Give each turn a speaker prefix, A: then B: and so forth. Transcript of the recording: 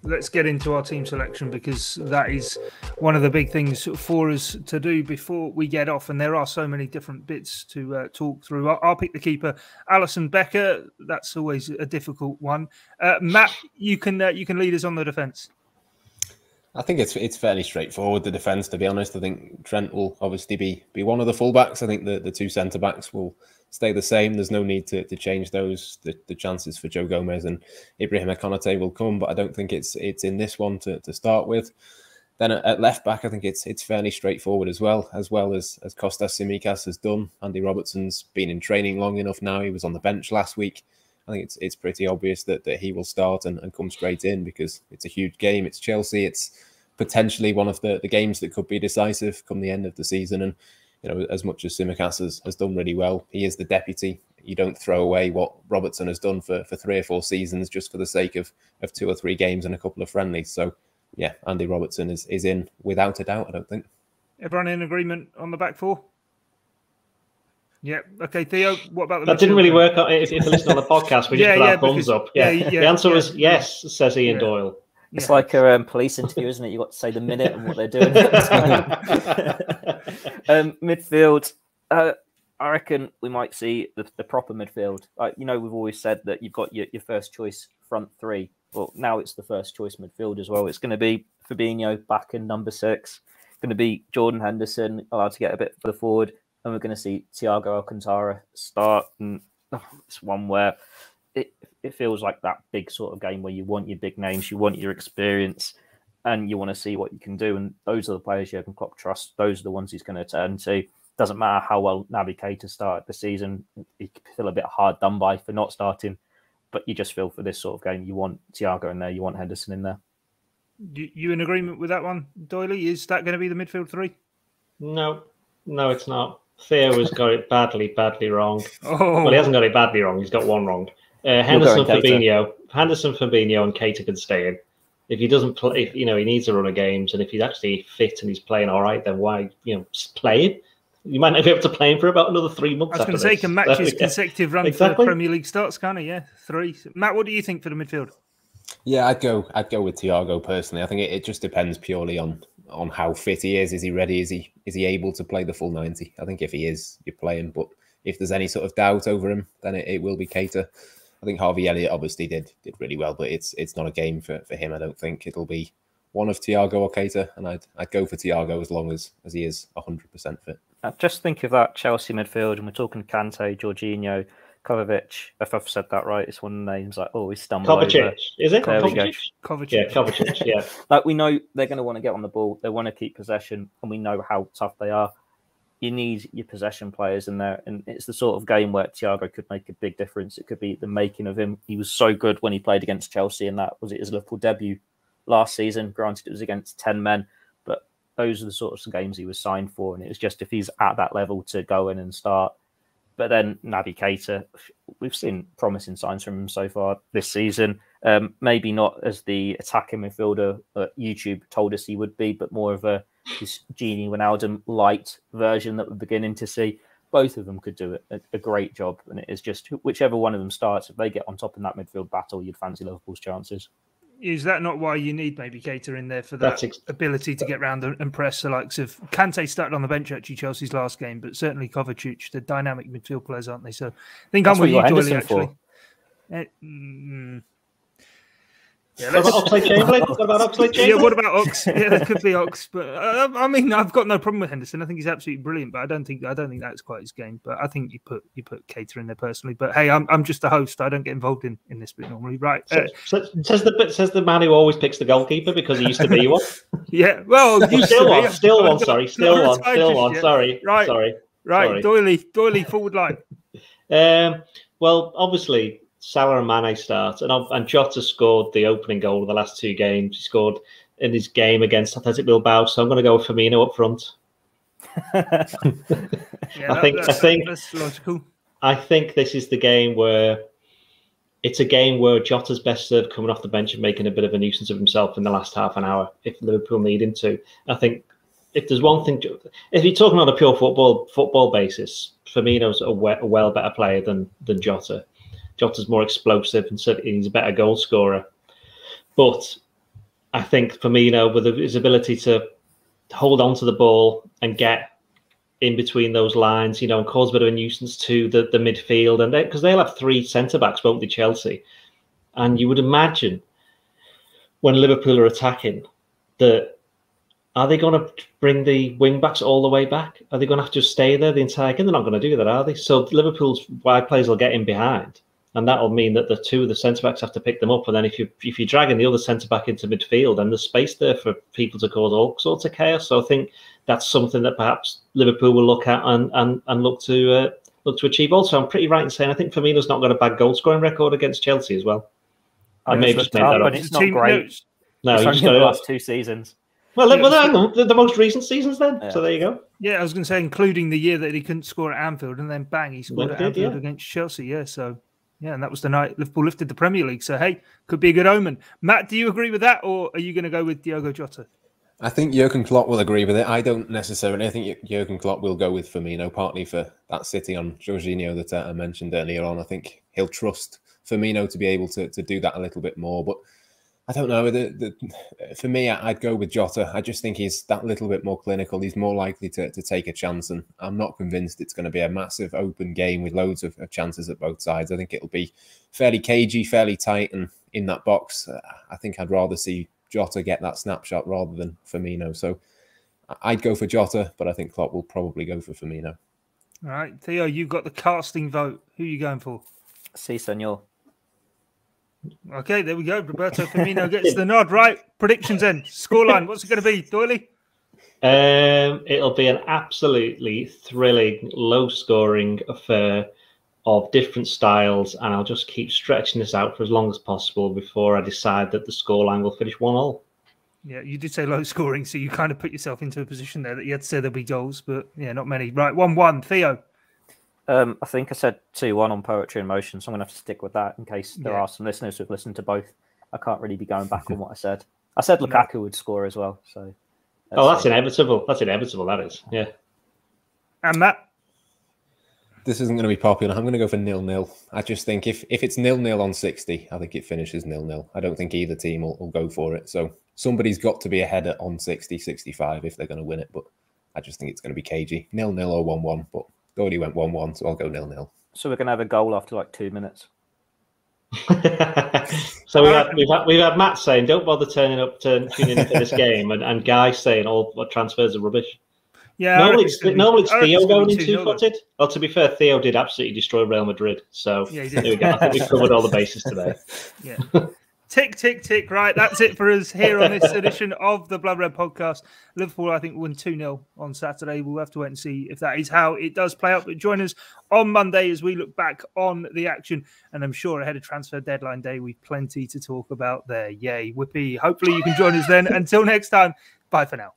A: let's get into our team selection, because that is one of the big things for us to do before we get off. And there are so many different bits to talk through. I'll pick the keeper, Alisson Becker. That's always a difficult one. Matt, you can lead us on the defence.
B: I think it's fairly straightforward, the defence, to be honest. I think Trent will obviously be one of the fullbacks. I think the two centre-backs will stay the same. There's no need to change those. The chances for Joe Gomez and Ibrahim Konate will come, but I don't think it's in this one to start with. Then at left-back, I think it's fairly straightforward as well as Kostas Tsimikas has done. Andy Robertson's been in training long enough now. He was on the bench last week. I think it's pretty obvious that he will start and come straight in, because it's a huge game. It's Chelsea. It's potentially one of the games that could be decisive come the end of the season. And, you know, as much as Tsimikas has done really well, he is the deputy. You don't throw away what Robertson has done for 3 or 4 seasons just for the sake of 2 or 3 games and a couple of friendlies. So, yeah, Andy Robertson is in without a doubt, I don't think.
A: Everyone in agreement on the back four? Yeah. Okay, Theo, what about the
C: That didn't really work out. If you listen on the podcast, we just put our thumbs up. Yeah. The answer was yes, says Ian Doyle.
D: It's like a police interview, isn't it? You've got to say the minute and what they're doing. Midfield, I reckon we might see the proper midfield. You know, we've always said that you've got your first choice front three. Well, now it's the first choice midfield as well. It's going to be Fabinho back in number 6. It's going to be Jordan Henderson allowed to get a bit further forward. And we're going to see Thiago Alcantara start. And it's one where it feels like that big sort of game where you want your big names, you want your experience, and you want to see what you can do. And those are the players Jurgen Klopp trusts. Those are the ones he's going to turn to. Doesn't matter how well Naby Keita started the season. You feel a bit hard done by for not starting, but you just feel for this sort of game, you want Thiago in there, you want Henderson in there.
A: You in agreement with that one, Doyley? Is that going to be the midfield 3?
C: No, it's not. Theo has got it badly wrong.
A: Oh.
C: Well, he hasn't got it badly wrong. He's got one wrong. Henderson, Fabinho, and Keita can stay in. If he doesn't play, if, you know, he needs a run of games, and if he's actually fit and he's playing all right, then why, just play him? You might not be able to play him for about another 3 months.
A: I was going to say, he can match his consecutive run for Premier League starts, can't he? Yeah, 3. Matt, what do you think for the midfield?
B: Yeah, I'd go with Thiago personally. I think it just depends purely on how fit he is. Is he ready? Is he able to play the full 90? I think if he is, you play him. But if there's any sort of doubt over him, then it will be Keita. I think Harvey Elliott obviously did really well, but it's not a game for him. I don't think it'll be one of Thiago or Keita, and I'd go for Thiago as long as he is 100% fit.
D: Just think of that Chelsea midfield, and we're talking Kante, Jorginho, Kovacic. If I've said that right, it's one of the names like, we stumble
C: Kovacic,
D: over.
C: Is it?
D: There
C: Kovacic?
A: Kovacic.
C: Yeah, Kovacic, yeah.
D: Like, we know they're going to want to get on the ball. They want to keep possession, and we know how tough they are. You need your possession players in there, and it's the sort of game where Thiago could make a big difference. It could be the making of him. He was so good when he played against Chelsea, and that was his Liverpool debut last season. Granted, it was against 10 men, but those are the sorts of games he was signed for, and it was just if he's at that level to go in and start. But then Naby Keita, we've seen promising signs from him so far this season. Maybe not as the attacking midfielder that YouTube told us he would be, but more of this Gini Wijnaldum light version that we're beginning to see. Both of them could do a great job, and it is just whichever one of them starts, if they get on top in that midfield battle, you'd fancy Liverpool's chances.
A: Is that not why you need maybe Keita in there for that ability to get round and press the likes of Kante started on the bench actually Chelsea's last game, but certainly Kovacic, the dynamic midfield players, aren't they? So I think I'm with you, Doyley, actually.
C: Yeah, what about Oxlade-Chamberlain?
A: Yeah, what about Ox? Yeah, there could be Ox, but I mean, I've got no problem with Henderson. I think he's absolutely brilliant, but I don't think that's quite his game. But I think you put Keita in there personally. But hey, I'm just a host. I don't get involved in this bit normally, right?
C: Says the man who always picks the goalkeeper because he used to be one.
A: Yeah, well,
C: still one. Sorry. Right, sorry.
A: Doyley, forward line.
C: Well, obviously, Salah and Mane start, and Jota scored the opening goal of the last 2 games. He scored in his game against Athletic Bilbao, so I'm going to go with Firmino up front.
A: I think that's logical.
C: I think this is the game where it's a game where Jota's best served coming off the bench and making a bit of a nuisance of himself in the last half an hour. If Liverpool need him to, I think if there's one thing, if you're talking on a pure football basis, Firmino's a well better player than Jota. Jota's more explosive and he's a better goal scorer. But I think Firmino, with his ability to hold on to the ball and get in between those lines, and cause a bit of a nuisance to the midfield, and because they'll have 3 centre backs, won't they, Chelsea? And you would imagine when Liverpool are attacking that. Are they going to bring the wing-backs all the way back? Are they going to have to just stay there the entire game? They're not going to do that, are they? So Liverpool's wide players will get in behind, and that will mean that the 2 of the centre-backs have to pick them up. And then if you're dragging the other centre-back into midfield, then there's space there for people to cause all sorts of chaos. So I think that's something that perhaps Liverpool will look at and look to achieve. Also, I'm pretty right in saying I think Firmino's not got a bad goal-scoring record against Chelsea as well.
D: I may have just made that up. It's not great.
C: No,
D: it's
C: you
D: only
C: just got
D: the
C: it
D: last 2 seasons.
C: Well, hang on, the most recent seasons then. Yeah. So there you go.
A: Yeah, I was going to say, including the year that he couldn't score at Anfield, and then bang, he scored at Anfield against Chelsea. Yeah, so and that was the night Liverpool lifted the Premier League. So hey, could be a good omen. Matt, do you agree with that, or are you going to go with Diogo Jota?
B: I think Jurgen Klopp will agree with it. I don't necessarily. I think Jurgen Klopp will go with Firmino, partly for that sitting on Jorginho that I mentioned earlier on. I think he'll trust Firmino to be able to do that a little bit more, but. I don't know. For me, I'd go with Jota. I just think he's that little bit more clinical. He's more likely to take a chance, and I'm not convinced it's going to be a massive open game with loads of chances at both sides. I think it'll be fairly cagey, fairly tight, and in that box, I think I'd rather see Jota get that snapshot rather than Firmino. So I'd go for Jota, but I think Klopp will probably go for Firmino.
A: All right, Theo, you've got the casting vote. Who are you going for?
D: Si, senor.
A: Okay, there we go. Roberto Firmino gets the nod. Right, predictions then. Scoreline, what's it going to be, Doyley?
C: It'll be an absolutely thrilling, low-scoring affair of different styles, and I'll just keep stretching this out for as long as possible before I decide that the scoreline will finish 1-1.
A: Yeah, you did say low-scoring, so you kind of put yourself into a position there that you had to say there'll be goals, but yeah, not many. Right, 1-1. Theo?
D: I think I said 2-1 on Poetry in Motion, so I'm going to have to stick with that in case there are some listeners who've listened to both. I can't really be going back on what I said. I said Lukaku would score as well. So
C: that's inevitable. That's inevitable, that is. Yeah.
A: And Matt?
B: This isn't going to be popular. I'm going to go for 0-0. I just think if it's 0-0 on 60, I think it finishes 0-0. I don't think either team will go for it. So somebody's got to be ahead on 60, 65 if they're going to win it. But I just think it's going to be cagey. 0-0 or 1-1, but already went 1-1, so I'll go 0-0.
D: So we're going to have a goal after like 2 minutes.
C: So we've had Matt saying, "Don't bother tuning in for this game," and Guy saying, "All transfers are rubbish." Yeah, normally it's Theo going in 2-footed. Well, to be fair, Theo did absolutely destroy Real Madrid. So there we go. I think we've covered all the bases today.
A: Yeah. Tick, tick, tick. Right, that's it for us here on this edition of the Blood Red Podcast. Liverpool, I think, won 2-0 on Saturday. We'll have to wait and see if that is how it does play out. But join us on Monday as we look back on the action. And I'm sure ahead of transfer deadline day, we've plenty to talk about there. Yay, whippy. Hopefully you can join us then. Until next time, bye for now.